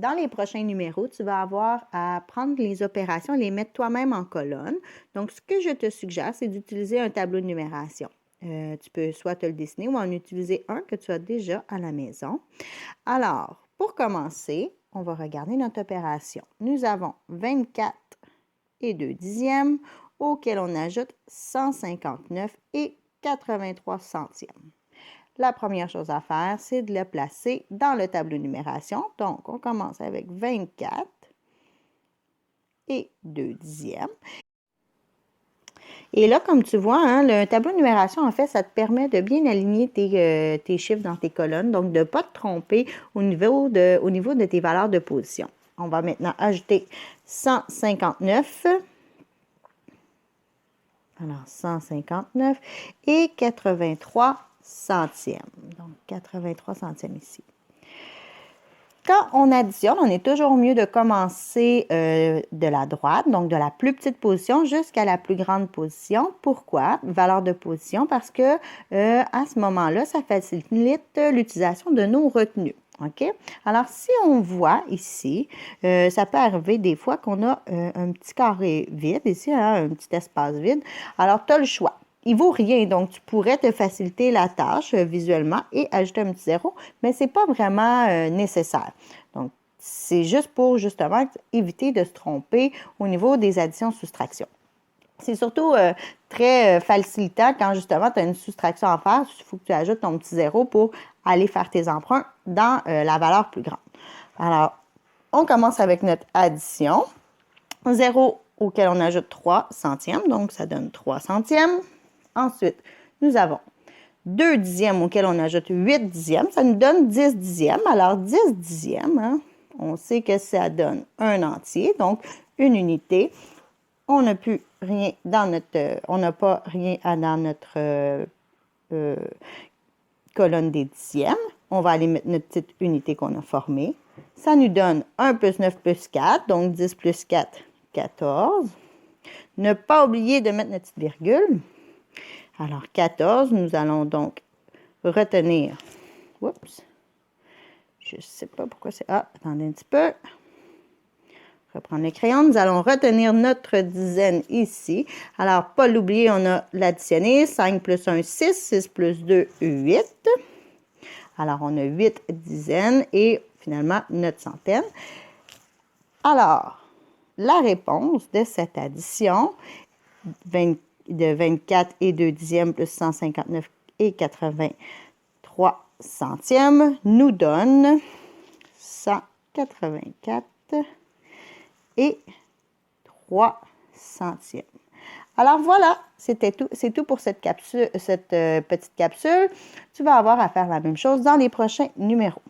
Dans les prochains numéros, tu vas avoir à prendre les opérations et les mettre toi-même en colonne. Donc, ce que je te suggère, c'est d'utiliser un tableau de numération. Tu peux soit te le dessiner ou en utiliser un que tu as déjà à la maison. Alors, pour commencer, on va regarder notre opération. Nous avons 24 et 2 dixièmes auquel on ajoute 159 et 83 centièmes. La première chose à faire, c'est de le placer dans le tableau de numération. Donc, on commence avec 24 et 2 dixièmes. Et là, comme tu vois, hein, le tableau de numération, en fait, ça te permet de bien aligner tes chiffres dans tes colonnes, donc de ne pas te tromper au niveau de tes valeurs de position. On va maintenant ajouter 159. Alors, 159 et 83 centièmes. Donc, 83 centièmes ici. Quand on additionne, on est toujours mieux de commencer de la droite, donc de la plus petite position jusqu'à la plus grande position. Pourquoi? Valeur de position, parce que à ce moment-là, ça facilite l'utilisation de nos retenues. OK? Alors, si on voit ici, ça peut arriver des fois qu'on a un petit carré vide, ici, hein, un petit espace vide. Alors, tu as le choix. Il ne vaut rien, donc tu pourrais te faciliter la tâche visuellement et ajouter un petit zéro, mais ce n'est pas vraiment nécessaire. Donc, c'est juste pour justement éviter de se tromper au niveau des additions-soustractions. C'est surtout très facilitant quand justement tu as une soustraction à faire. Il faut que tu ajoutes ton petit zéro pour aller faire tes emprunts dans la valeur plus grande. Alors, on commence avec notre addition. 0 auquel on ajoute 3 centièmes, donc ça donne 3 centièmes. Ensuite, nous avons 2 dixièmes auquel on ajoute 8 dixièmes. Ça nous donne 10 dixièmes. Alors, 10 dixièmes, hein, on sait que ça donne un entier, donc une unité. On n'a plus rien dans notre... on n'a pas rien dans notre colonne des dixièmes. On va aller mettre notre petite unité qu'on a formée. Ça nous donne 1 plus 9 plus 4, donc 10 plus 4, 14. Ne pas oublier de mettre notre petite virgule. Alors, 14, nous allons donc retenir, oups, je ne sais pas pourquoi c'est, attendez un petit peu, reprendre le crayon, nous allons retenir notre dizaine ici. Alors, pas l'oublier, on a l'additionné, 5 plus 1, 6, 6 plus 2, 8. Alors, on a 8 dizaines et finalement notre centaine. Alors, la réponse de cette addition, de 24 et 2 dixièmes plus 159 et 83 centièmes nous donne 184 et 3 centièmes. Alors voilà, c'était tout. C'est tout pour cette petite capsule. Tu vas avoir à faire la même chose dans les prochains numéros.